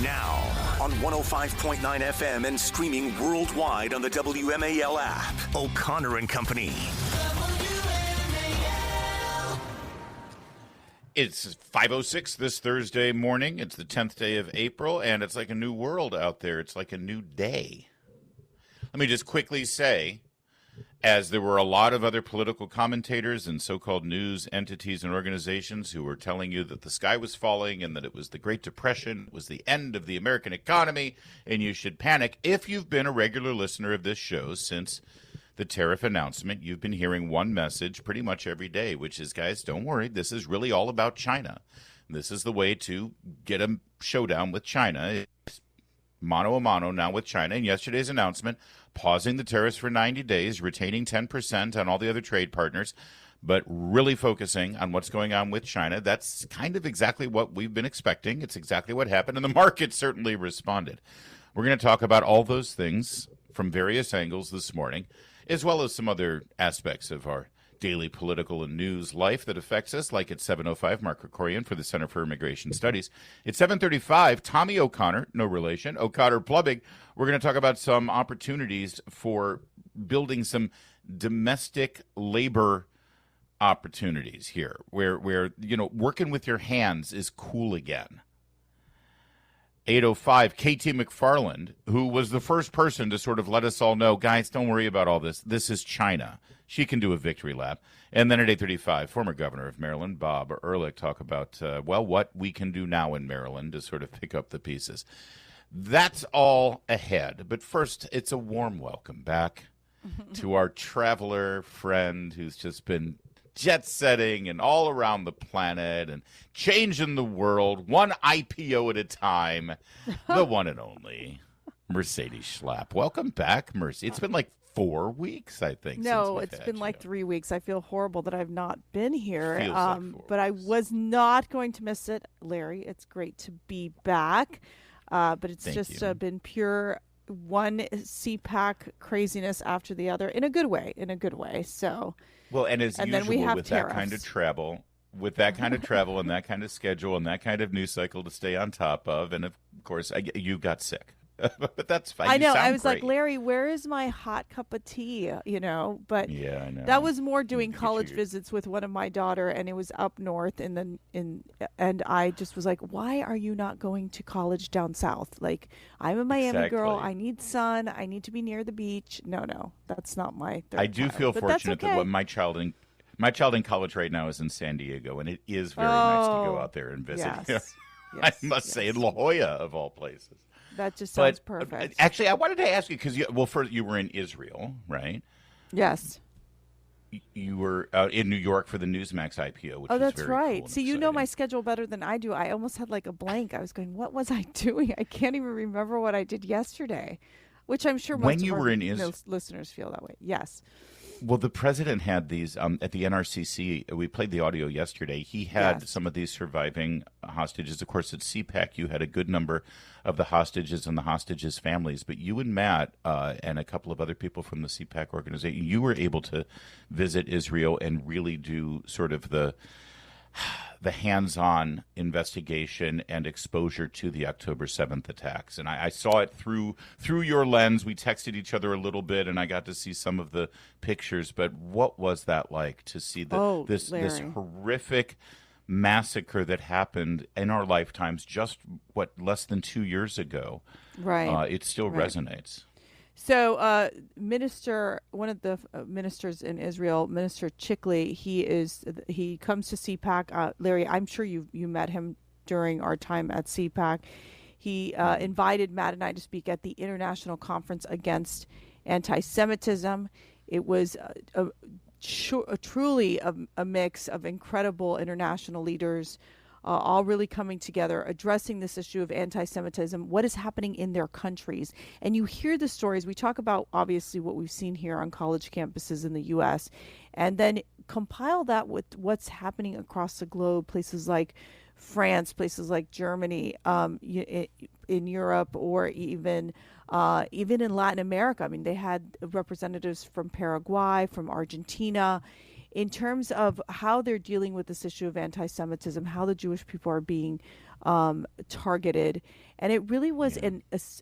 Now, on 105.9 FM and streaming worldwide on the WMAL app. O'Connor and Company. It's 5:06 this Thursday morning. It's the 10th day of April, and it's like a new world out there. It's like a new day. Let me just quickly say, as there were a lot of other political commentators and so-called news entities and organizations who were telling you that the sky was falling and that it was the Great Depression, was the end of the American economy, and you should panic. If you've been a regular listener of this show since the tariff announcement, you've been hearing one message pretty much every day, which is, guys, don't worry, this is really all about China. This is the way to get a showdown with China. It's mano a mano now with China. And yesterday's announcement, pausing the tariffs for 90 days, retaining 10% on all the other trade partners, but really focusing on what's going on with China. That's kind of exactly what we've been expecting. It's exactly what happened, and the market certainly responded. We're going to talk about all those things from various angles this morning, as well as some other aspects of our daily political and news life that affects us, like at 7:05, Mark Krikorian for the Center for Immigration Studies. At 7:35, Tommy O'Connor, no relation, O'Connor Plumbing. We're going to talk about some opportunities for building some domestic labor opportunities here, where working with your hands is cool again. 8:05, KT McFarland, who was the first person to sort of let us all know, guys, don't worry about all this. This is China. She can do a victory lap. And then at 8:35, former governor of Maryland, Bob Ehrlich, talk about, what we can do now in Maryland to sort of pick up the pieces. That's all ahead. But first, it's a warm welcome back to our traveler friend who's just been jet setting and all around the planet and changing the world one IPO at a time. The one and only Mercedes Schlapp. Welcome back, Mercy. It's been like 4 weeks, I think. No, it's been like 3 weeks. I feel horrible that I've not been here. Like but I was not going to miss it, Larry. It's great to be back. But it's been pure one CPAC craziness after the other in a good way. So. Well, and as usual, we have with tariffs. that kind of travel, and that kind of schedule and that kind of news cycle to stay on top of, and of course, you got sick. But that's fine. I know. I was great. like, Larry, where is my hot cup of tea? But yeah, I know. That was more doing college visits with one of my daughter, and it was up north, and I just was like, why are you not going to college down south? Like, I'm a Miami girl. I need sun. I need to be near the beach. No, that's not my third I do child. feel But fortunate that's okay. that my child in college right now is in San Diego, and it is very nice to go out there and visit. Yes. I must say, in La Jolla of all places. That just sounds perfect. Actually, I wanted to ask you because first you were in Israel, right? Yes. You were out in New York for the Newsmax IPO, which that's very right. cool. See, you know my schedule better than I do. I almost had like a blank. I was going, what was I doing? I can't even remember what I did yesterday, which I'm sure most of our listeners feel that way. Yes. Well, the president had these at the NRCC. We played the audio yesterday. He had some of these surviving hostages. Of course, at CPAC, you had a good number of the hostages and the hostages' families. But you and Matt and a couple of other people from the CPAC organization, you were able to visit Israel and really do sort of the hands-on investigation and exposure to the October 7th attacks. And I saw it through your lens. We texted each other a little bit, and I got to see some of the pictures. But what was that like to see this horrific massacre that happened in our lifetimes just, less than 2 years ago? Right. It still resonates. So, one of the ministers in Israel, Minister Chikli, he comes to CPAC. Larry, I'm sure you met him during our time at CPAC. He invited Matt and I to speak at the International Conference Against Anti-Semitism. It was truly a mix of incredible international leaders, all really coming together, addressing this issue of anti-Semitism, what is happening in their countries. And you hear the stories. We talk about, obviously, what we've seen here on college campuses in the U.S., and then compile that with what's happening across the globe, places like France, places like Germany, in Europe, or even in Latin America. I mean, they had representatives from Paraguay, from Argentina, in terms of how they're dealing with this issue of anti-Semitism, how the Jewish people are being targeted. And it really was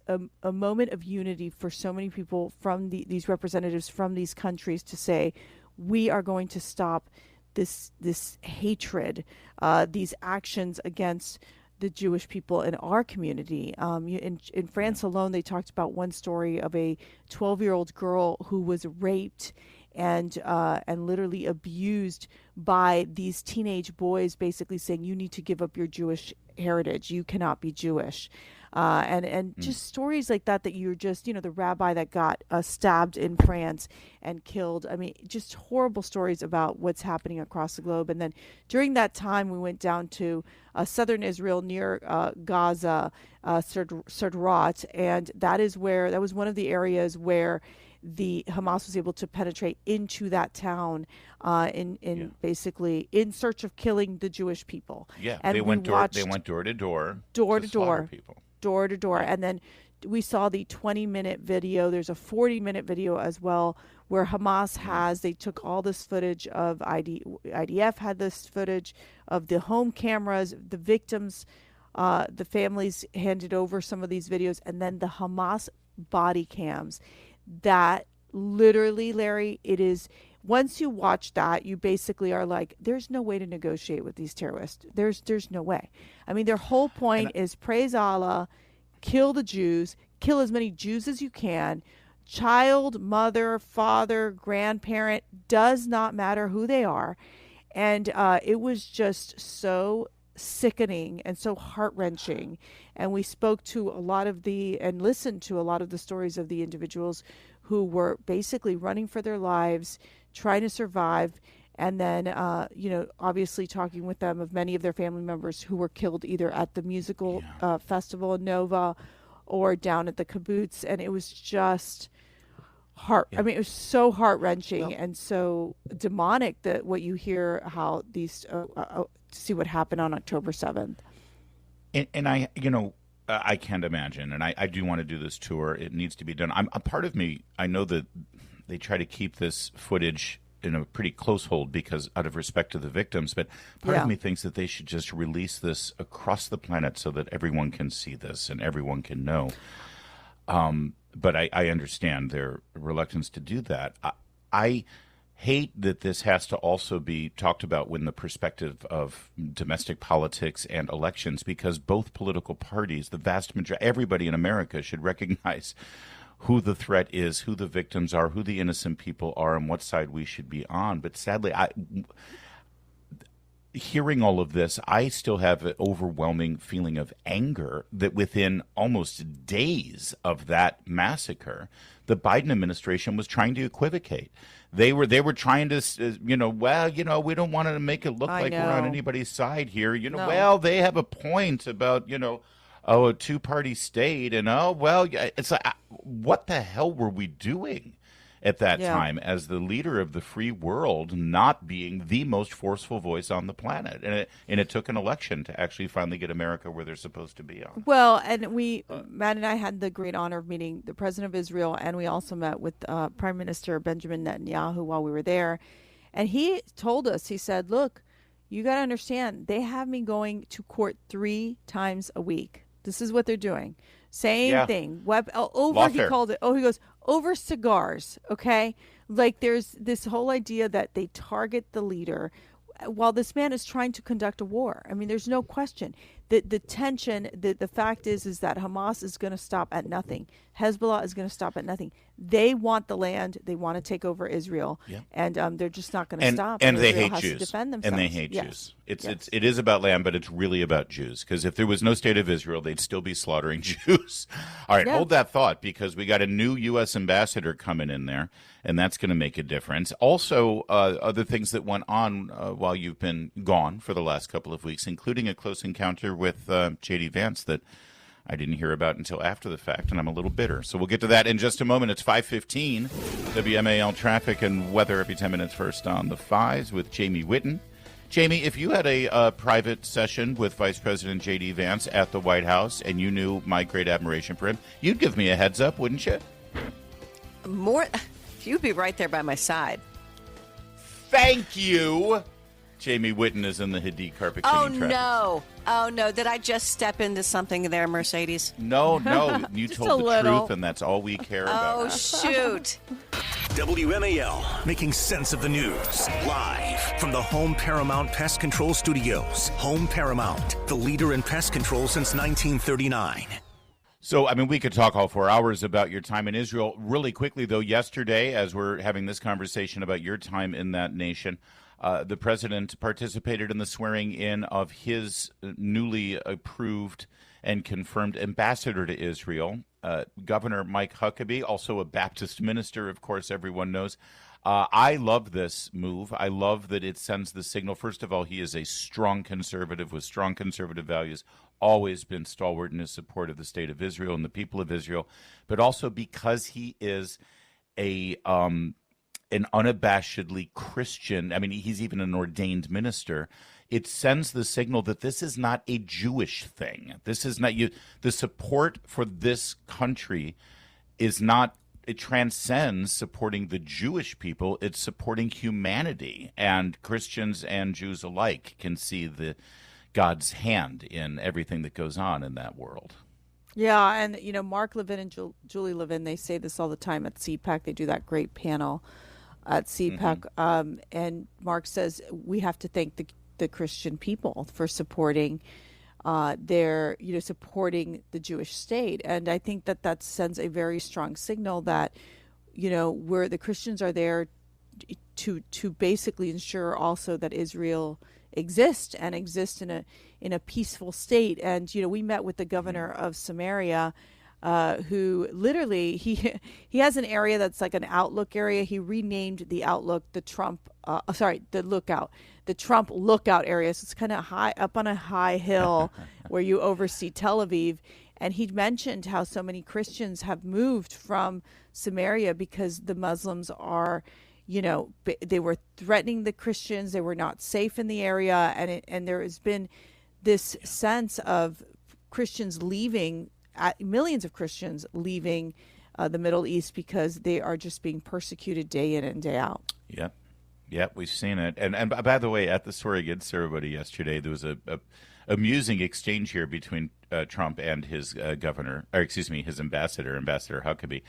a moment of unity for so many people from these representatives from these countries to say, we are going to stop this hatred, these actions against the Jewish people in our community. In France alone, they talked about one story of a 12-year-old girl who was raped and literally abused by these teenage boys, basically saying, you need to give up your Jewish heritage. You cannot be Jewish. And just stories like that you're just, the rabbi that got stabbed in France and killed. I mean, just horrible stories about what's happening across the globe. And then during that time, we went down to southern Israel near Gaza, Sderot, and that was one of the areas where the Hamas was able to penetrate into that town basically in search of killing the Jewish people. Yeah, and they went door to door people. Door to door. And then we saw the 20-minute video. There's a 40-minute video as well where Hamas they took all this footage of IDF had this footage of the home cameras, the victims, the families handed over some of these videos, and then the Hamas body cams. That literally, Larry, it is, once you watch that, you basically are like, there's no way to negotiate with these terrorists. There's no way. I mean, their whole point is praise Allah, kill the Jews, kill as many Jews as you can. Child, mother, father, grandparent, does not matter who they are. And it was just so sickening and so heart-wrenching. And we spoke to a lot of and listened to a lot of the stories of the individuals who were basically running for their lives, trying to survive, and then, obviously talking with them of many of their family members who were killed either at the musical festival in Nova or down at the kibbutz. And it was just I mean, it was so heart-wrenching and so demonic that what you hear, how these see what happened on October 7th. And I can't imagine, and I do want to do this tour. It needs to be done. A part of me, I know that they try to keep this footage in a pretty close hold because out of respect to the victims, but part of me thinks that they should just release this across the planet so that everyone can see this and everyone can know. But I understand their reluctance to do that. I hate that this has to also be talked about in the perspective of domestic politics and elections, because both political parties, the vast majority, everybody in America should recognize who the threat is, who the victims are, who the innocent people are, and what side we should be on. But sadly, hearing all of this, I still have an overwhelming feeling of anger that within almost days of that massacre, the Biden administration was trying to equivocate. They were trying to, we don't want to make it look like we're on anybody's side here. Well, they have a point about, a two-party state, and it's like, what the hell were we doing at that time as the leader of the free world, not being the most forceful voice on the planet? And it took an election to actually finally get America where they're supposed to be on. Well, and Matt and I had the great honor of meeting the president of Israel, and we also met with Prime Minister Benjamin Netanyahu while we were there. And he told us, he said, look, you got to understand, they have me going to court 3 times a week. This is what they're doing. Same thing. He called it. He goes, over cigars, okay? Like there's this whole idea that they target the leader while this man is trying to conduct a war. I mean, there's no question. The tension, the fact is that Hamas is going to stop at nothing. Hezbollah is going to stop at nothing. They want the land. They want to take over Israel. Yeah. And they're just not going to stop. And Israel they hate has Jews. To defend themselves. And they hate Jews. It is about land, but it's really about Jews. Because if there was no state of Israel, they'd still be slaughtering Jews. All right, hold that thought, because we got a new U.S. ambassador coming in there, and that's going to make a difference. Also, other things that went on while you've been gone for the last couple of weeks, including a close encounter with J.D. Vance that I didn't hear about until after the fact, and I'm a little bitter. So we'll get to that in just a moment. It's 5:15. WMAL traffic and weather every 10 minutes first on the 5s with Jamie Whitten. Jamie, if you had a private session with Vice President J.D. Vance at the White House and you knew my great admiration for him, you'd give me a heads up, wouldn't you? You'd be right there by my side. Thank you. Jamie Whitten is in the Hadid carpet cleaning traffic. Oh, no. Did I just step into something there, Mercedes? No. You told the truth, and that's all we care about. Oh, shoot. WMAL, making sense of the news. Live from the Home Paramount Pest Control Studios. Home Paramount, the leader in pest control since 1939. So, I mean, we could talk all 4 hours about your time in Israel. Really quickly, though, yesterday, as we're having this conversation about your time in that nation, the president participated in the swearing in of his newly approved and confirmed ambassador to Israel, Governor Mike Huckabee, also a Baptist minister, of course, everyone knows. I love this move. I love that it sends the signal. First of all, he is a strong conservative with strong conservative values, always been stalwart in his support of the state of Israel and the people of Israel, but also because he is an unabashedly Christian. I mean, he's even an ordained minister. It sends the signal that this is not a Jewish thing. This is not the support for this country is not, it transcends supporting the Jewish people. It's supporting humanity, and Christians and Jews alike can see God's hand in everything that goes on in that world. Yeah, and Mark Levin and Julie Levin, they say this all the time at CPAC. They do that great panel at CPAC, and Mark says we have to thank the Christian people for supporting supporting the Jewish state, and I think that sends a very strong signal that where the Christians are there to basically ensure also that Israel exists in a peaceful state. And we met with the governor of Samaria, who literally he has an area that's like an outlook area. He renamed the outlook the Trump lookout area. So it's kind of high up on a high hill where you oversee Tel Aviv. And he mentioned how so many Christians have moved from Samaria because the Muslims are, they were threatening the Christians. They were not safe in the area. And there has been this sense of Christians leaving, millions of Christians leaving the Middle East because they are just being persecuted day in and day out. Yep, we've seen it. And by the way, at the Story Against Everybody yesterday, there was a amusing exchange here between Trump and his his ambassador Huckabee.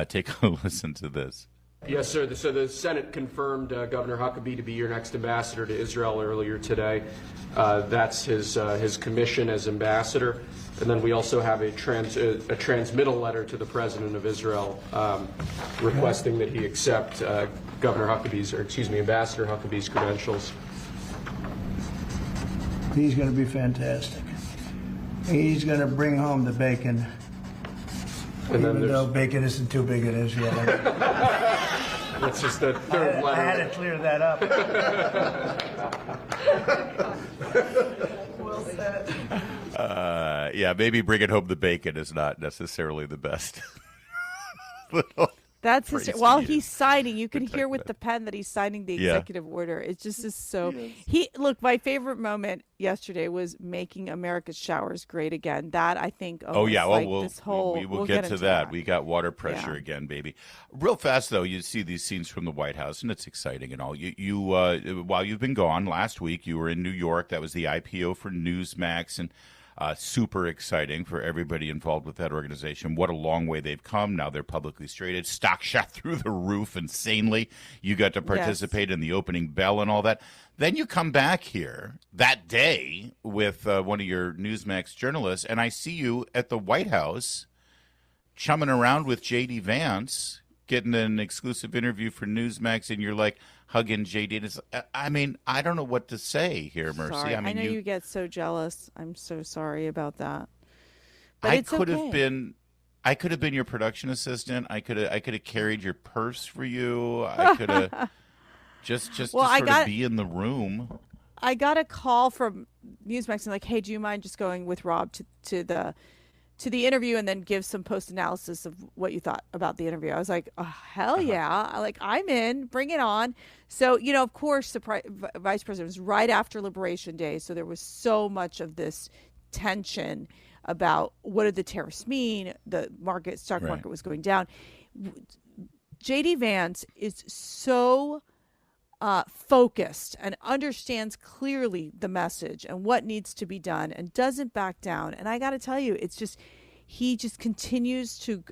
Take a listen to this. Yes, sir. So the Senate confirmed Governor Huckabee to be your next ambassador to Israel earlier today. That's his commission as ambassador. And then we also have a transmittal letter to the President of Israel requesting that he accept Ambassador Huckabee's credentials. He's going to be fantastic. He's going to bring home the bacon. And even though bacon isn't too big in Israel. That's just the third letter. I had to clear that up. Well said. Maybe bringing home the bacon is not necessarily the best. That's while he's signing, you can hear with the pen that he's signing the executive order. It just is so. Yes. My favorite moment yesterday was making America's showers great again. That I think. We'll get to that. that. We got water pressure again, baby. Real fast though, you see these scenes from the White House, and it's exciting and all. You while you've been gone last week, you were in New York. That was the IPO for Newsmax, and super exciting for everybody involved with that organization. What a long way they've come. Now they're publicly traded. Stock shot through the roof insanely. You got to participate in the opening bell and all that. Then you come back here that day with one of your Newsmax journalists, and I see you at the White House chumming around with J.D. Vance, getting an exclusive interview for Newsmax, and you're like hugging J.D. And I don't know what to say here, Mercy. Sorry. I know you get so jealous. I'm so sorry about that. But it's okay. I could have been your production assistant. I could have carried your purse for you. I could have just to be in the room. I got a call from Newsmax and like, hey, do you mind just going with Rob to the interview and then give some post analysis of what you thought about the interview? I was like, oh, hell yeah. Like, I'm in, bring it on. So, of course, the vice president was right after Liberation Day. So there was so much of this tension about what did the tariffs mean? The stock market was going down. J.D. Vance is so focused and understands clearly the message and what needs to be done and doesn't back down. And I got to tell you, it's just he just continues to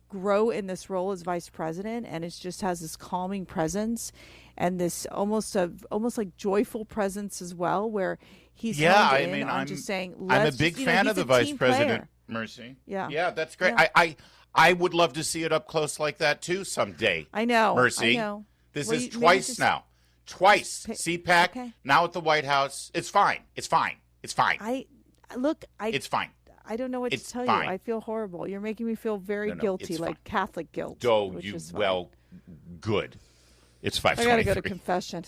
grow in this role as vice president, and it just has this calming presence and this almost like joyful presence as well, where he's just saying, I'm a big fan of the vice president, Mercy. Yeah, that's great. Yeah. I would love to see it up close like that too someday. I know, Mercy. I know. This is twice now. Twice. CPAC, okay. Now at the White House. It's fine. It's fine. It's fine. It's fine. I don't know what to tell you. I feel horrible. You're making me feel very guilty, like Catholic guilt. Good. It's 5:23. I got to go to confession.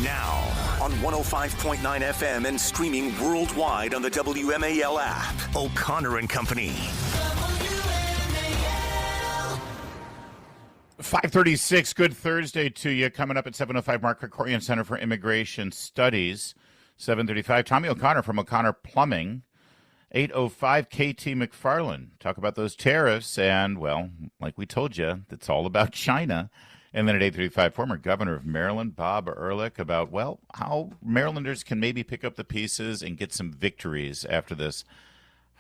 Now on 105.9 FM and streaming worldwide on the WMAL app. O'Connor and Company. 5:36. Good Thursday to you. Coming up at 7:05, Mark Krikorian Center for Immigration Studies. 7:35, Tommy O'Connor from O'Connor Plumbing. 8:05, KT McFarland. Talk about those tariffs, and, well, like we told you, it's all about China. And then at 8:35, former governor of Maryland, Bob Ehrlich, about, well, how Marylanders can maybe pick up the pieces and get some victories after this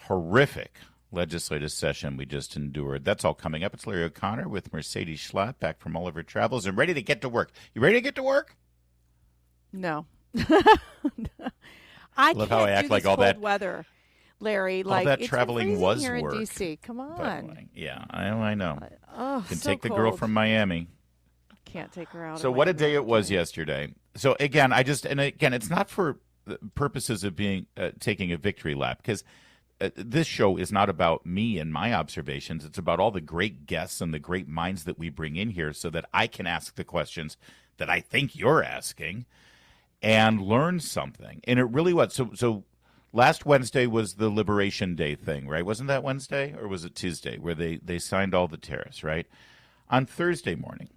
horrific legislative session we just endured. That's all coming up. It's Larry O'Connor with Mercedes Schlapp, back from all of her travels and ready to get to work. You ready to get to work? No. I love how I act like all that weather, Larry. All like that it's traveling was here work. In DC. Come on. Yeah, I know. Can so take the cold. girl from Miami. Can't take her out. So what a day it was yesterday. So again, it's not for the purposes of being taking a victory lap, because this show is not about me and my observations. It's about all the great guests and the great minds that we bring in here so that I can ask the questions that I think you're asking and learn something. And it really was. So last Wednesday was the Liberation Day thing, right? Wasn't that Wednesday, or was it Tuesday, where they signed all the tariffs, right? On Thursday morning,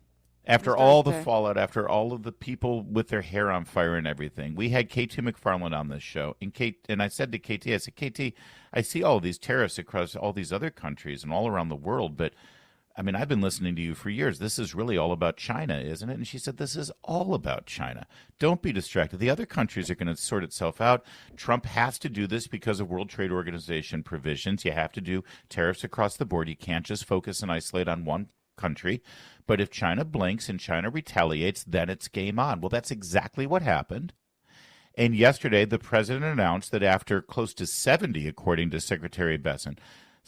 after all the fallout, after all of the people with their hair on fire and everything, we had KT McFarland on this show. And I said to KT, I said, KT, I see all of these tariffs across all these other countries and all around the world, but I mean, I've been listening to you for years. This is really all about China, isn't it? And she said, this is all about China. Don't be distracted. The other countries are going to sort itself out. Trump has to do this because of World Trade Organization provisions. You have to do tariffs across the board. You can't just focus and isolate on one country. But if China blinks and China retaliates, then it's game on. Well, that's exactly what happened. And yesterday, the president announced that after close to 70, according to Secretary Besson,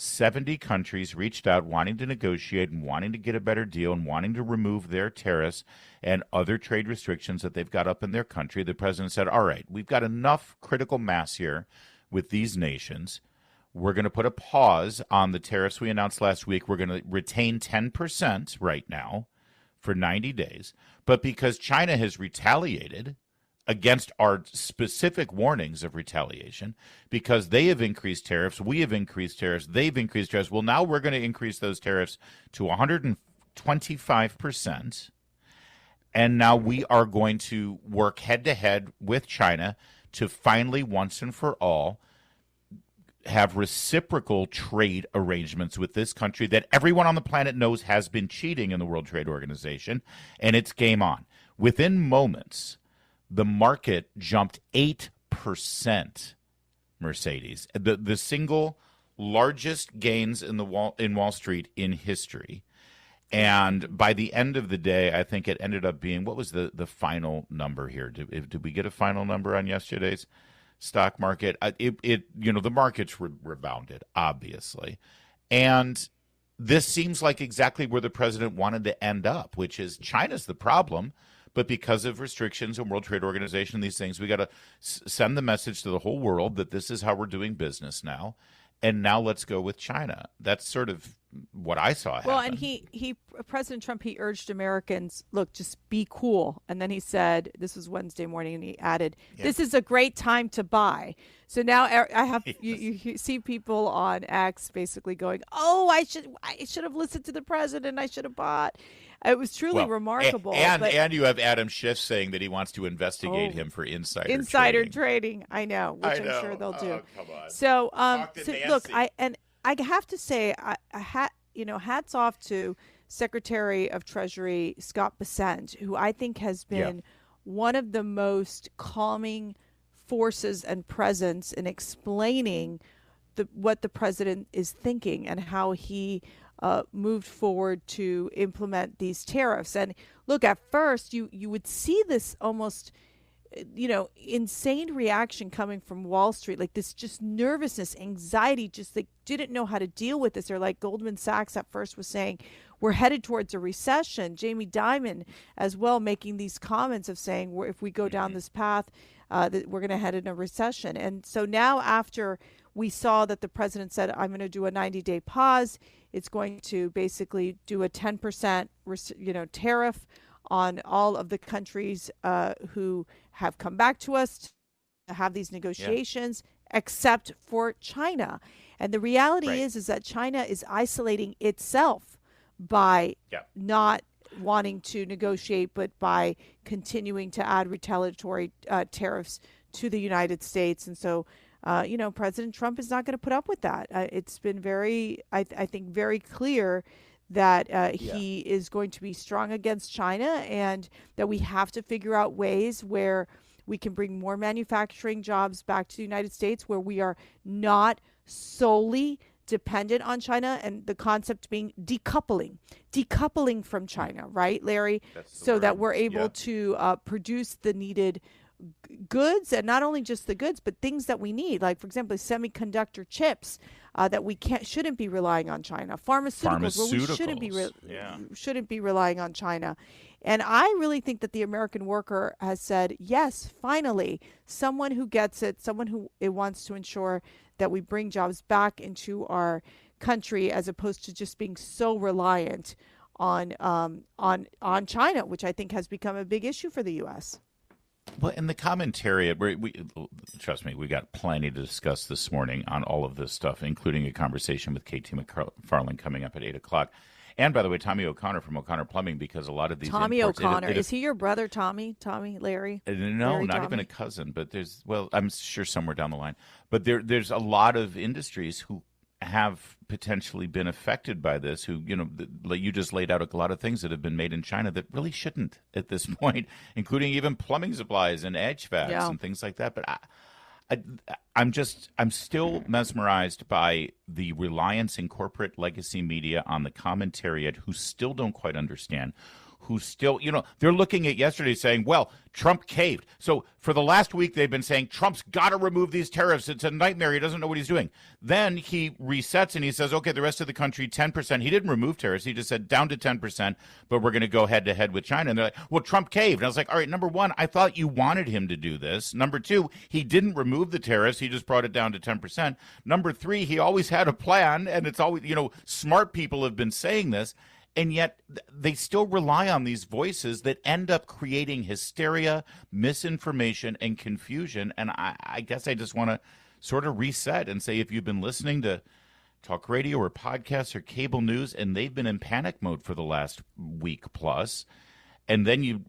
70 countries reached out wanting to negotiate and wanting to get a better deal and wanting to remove their tariffs and other trade restrictions that they've got up in their country. The president said, all right, we've got enough critical mass here with these nations. We're going to put a pause on the tariffs we announced last week. We're going to retain 10% right now for 90 days. But because China has retaliated against our specific warnings of retaliation, because they have increased tariffs, we have increased tariffs, they've increased tariffs. Well, now we're going to increase those tariffs to 125%. And now we are going to work head-to-head with China to finally, once and for all, have reciprocal trade arrangements with this country that everyone on the planet knows has been cheating in the World Trade Organization, and it's game on. Within moments, the market jumped 8%, Mercedes. The single largest gains in Wall Street in history. And by the end of the day, I think it ended up being, what was the final number here? Did we get a final number on yesterday's stock market? The markets rebounded, obviously. And this seems like exactly where the president wanted to end up, which is China's the problem. But because of restrictions and World Trade Organization, these things, we got to send the message to the whole world that this is how we're doing business now. And now let's go with China. That's sort of what I saw happen. Well, and President Trump, he urged Americans, look, just be cool. And then he said, this was Wednesday morning, and he added, this is a great time to buy. So now I have you see people on X basically going, oh, I should have listened to the president. I should have bought. It was truly remarkable. And you have Adam Schiff saying that he wants to investigate him for insider trading. I know, which I'm sure they'll do. Oh, come on. So look, I have to say, hats off to Secretary of Treasury Scott Bessent, who I think has been one of the most calming forces and presence in explaining what the president is thinking and how he moved forward to implement these tariffs. And look, at first you would see this almost insane reaction coming from Wall Street, like this just nervousness, anxiety, just they didn't know how to deal with this. Or like Goldman Sachs at first was saying, we're headed towards a recession. Jamie Dimon as well making these comments of saying, if we go down this path, that we're going to head in a recession. And so now after we saw that the president said, I'm going to do a 90-day pause, it's going to basically do a 10% tariff on all of the countries who have come back to us to have these negotiations, except for China. And the reality is that China is isolating itself by not wanting to negotiate, but by continuing to add retaliatory tariffs to the United States. And so, President Trump is not going to put up with that. It's been I think, very clear that he is going to be strong against China, and that we have to figure out ways where we can bring more manufacturing jobs back to the United States, where we are not solely dependent on China, and the concept being decoupling from China, right, Larry? So that we're able to produce the needed goods, and not only just the goods, but things that we need, like, for example, semiconductor chips that we shouldn't be relying on China, pharmaceuticals where we shouldn't be relying on China. And I really think that the American worker has said, yes, finally, someone who gets it, someone who wants to ensure that we bring jobs back into our country, as opposed to just being so reliant on China, which I think has become a big issue for the U.S. Well, in the commentary, we trust me, we got plenty to discuss this morning on all of this stuff, including a conversation with KT McFarland coming up at 8 o'clock. And, by the way, Tommy O'Connor from O'Connor Plumbing, because a lot of these Tommy imports, O'Connor. Is he your brother, Tommy? Larry? No, Larry, not Tommy? even a cousin. But I'm sure somewhere down the line. But there's a lot of industries who have potentially been affected by this, who, you just laid out a lot of things that have been made in China that really shouldn't at this point, including even plumbing supplies and HVACs and things like that. But I'm still mesmerized by the reliance in corporate legacy media on the commentariat, who still don't quite understand, who still, they're looking at yesterday saying, well, Trump caved. So for the last week, they've been saying, Trump's got to remove these tariffs. It's a nightmare. He doesn't know what he's doing. Then he resets and he says, okay, the rest of the country, 10%. He didn't remove tariffs. He just said down to 10%, but we're going to go head to head with China. And they're like, well, Trump caved. And I was like, all right, number one, I thought you wanted him to do this. Number two, he didn't remove the tariffs. He just brought it down to 10%. Number three, he always had a plan. And it's always, smart people have been saying this. And yet they still rely on these voices that end up creating hysteria, misinformation, and confusion. And I guess I just want to sort of reset and say, if you've been listening to talk radio or podcasts or cable news, and they've been in panic mode for the last week plus, and then you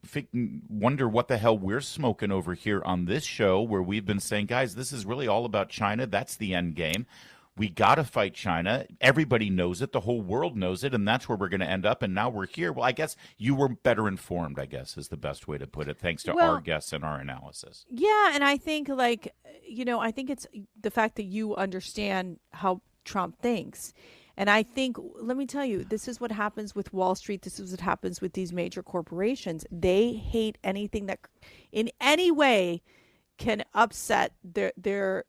wonder what the hell we're smoking over here on this show, where we've been saying, guys, this is really all about China. That's the end game. We got to fight China. Everybody knows it. The whole world knows it. And that's where we're going to end up. And now we're here. Well, I guess you were better informed, I guess, is the best way to put it, thanks to our guests and our analysis. Yeah. And I think, I think it's the fact that you understand how Trump thinks. And I think, let me tell you, this is what happens with Wall Street. This is what happens with these major corporations. They hate anything that in any way can upset their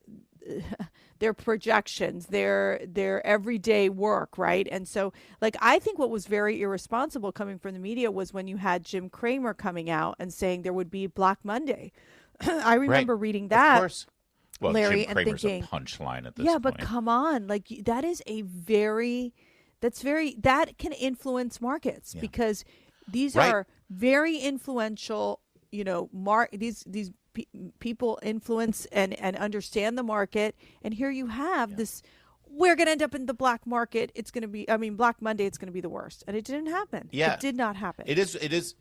projections, their everyday work, right? And so, I think what was very irresponsible coming from the media was when you had Jim Cramer coming out and saying there would be Black Monday. I remember reading that. Of course. Well, Larry, Jim Cramer's and thinking, a punchline at this point. Yeah, but come on, that is that can influence markets because these are very influential. These people influence and understand the market. And here you have this, we're going to end up in the black market. It's going to be, Black Monday, it's going to be the worst. And it didn't happen. Yeah. It did not happen. It is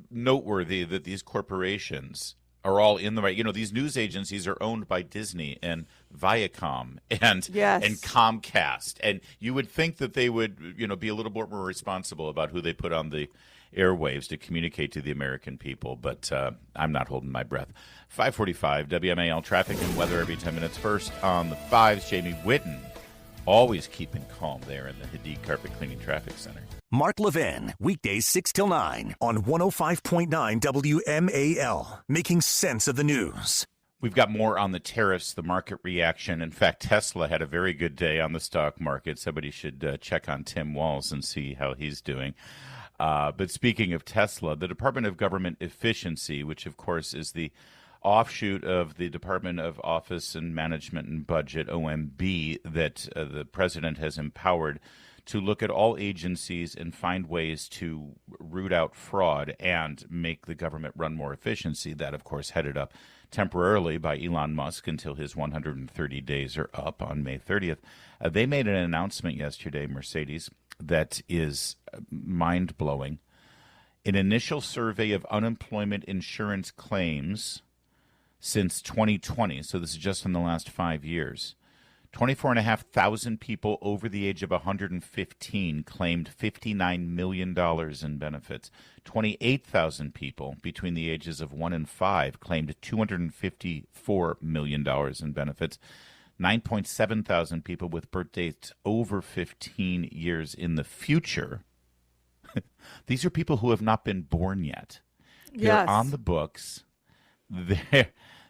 noteworthy that these corporations are all in the right. These news agencies are owned by Disney and Viacom and Yes. and Comcast, and you would think that they would, be a little more responsible about who they put on the airwaves to communicate to the American people. But I'm not holding my breath. 5:45 WMAL traffic and weather every 10 minutes. First on the fives, Jamie Whitten, always keeping calm there in the Hadid Carpet Cleaning Traffic Center. Mark Levin, weekdays 6 till 9 on 105.9 WMAL, making sense of the news. We've got more on the tariffs, the market reaction. In fact, Tesla had a very good day on the stock market. Somebody should check on Tim Walz and see how he's doing. But speaking of Tesla, the Department of Government Efficiency, which of course is the offshoot of the Department of Office and Management and Budget, OMB, that the president has empowered to look at all agencies and find ways to root out fraud and make the government run more efficiency. That, of course, headed up temporarily by Elon Musk until his 130 days are up on May 30th. They made an announcement yesterday, Mercedes, that is mind-blowing. An initial survey of unemployment insurance claims since 2020, so this is just in the last 5 years, 24,500 people over the age of 115 claimed $59 million in benefits. 28,000 people between the ages of 1 and 5 claimed $254 million in benefits. 9.7 thousand people with birth dates over 15 years in the future. These are people who have not been born yet. They're on the books.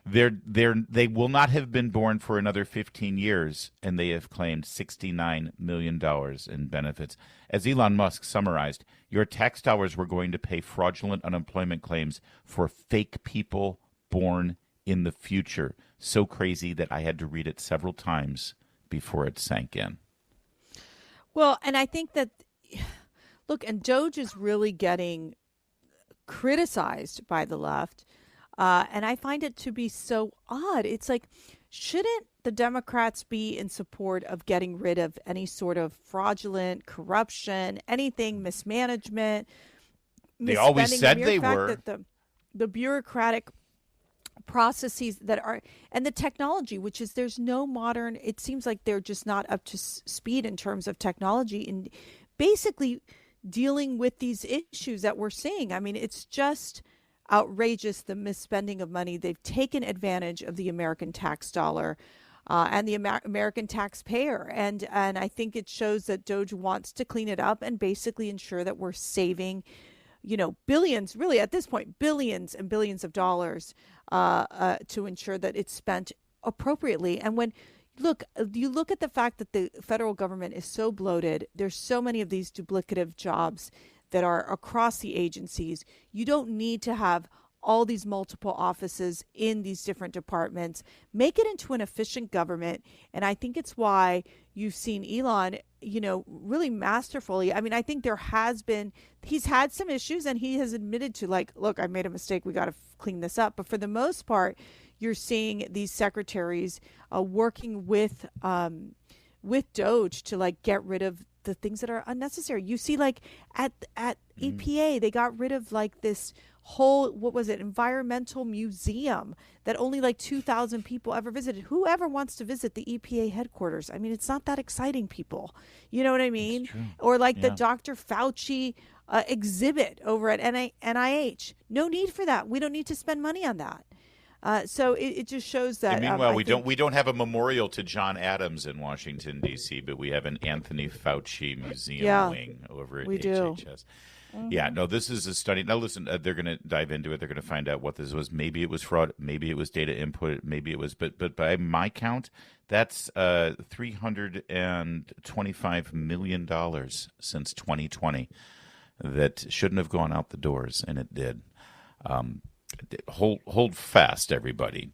They will not have been born for another 15 years, and they have claimed $69 million in benefits. As Elon Musk summarized, your tax dollars were going to pay fraudulent unemployment claims for fake people born in the future. So crazy that I had to read it several times before it sank in. Well, and I think that, look, and DOGE is really getting criticized by the left. And I find it to be so odd. It's like, shouldn't the Democrats be in support of getting rid of any sort of fraudulent corruption, anything mismanagement? They always said they were. That the bureaucratic processes that are, and the technology, which is, there's no modern, it seems like they're just not up to speed in terms of technology and basically dealing with these issues that we're seeing. I mean, it's just outrageous, the misspending of money. They've taken advantage of the American tax dollar and the American taxpayer. And I think it shows that DOGE wants to clean it up and basically ensure that we're saving, billions, really at this point, billions and billions of dollars to ensure that it's spent appropriately. And when you look at the fact that the federal government is so bloated, there's so many of these duplicative jobs that are across the agencies. You don't need to have all these multiple offices in these different departments. Make it into an efficient government. And I think it's why you've seen Elon, really masterfully. I mean, I think he's had some issues and he has admitted to, like, look, I made a mistake. We got to clean this up. But for the most part, you're seeing these secretaries working with DOGE to get rid of the things that are unnecessary. You see, at EPA, they got rid of this whole, environmental museum that only 2,000 people ever visited. Whoever wants to visit the EPA headquarters? I mean, it's not that exciting, people. You know what I mean? Or the Dr. Fauci exhibit over at NIH. No need for that. We don't need to spend money on that. So it just shows that. And meanwhile, we don't have a memorial to John Adams in Washington, D.C., but we have an Anthony Fauci museum wing over at HHS. Mm-hmm. Yeah, no, this is a study. Now, listen, they're going to dive into it. They're going to find out what this was. Maybe it was fraud. Maybe it was data input. Maybe it was. But by my count, that's $325 million since 2020 that shouldn't have gone out the doors, and it did. Hold fast, everybody.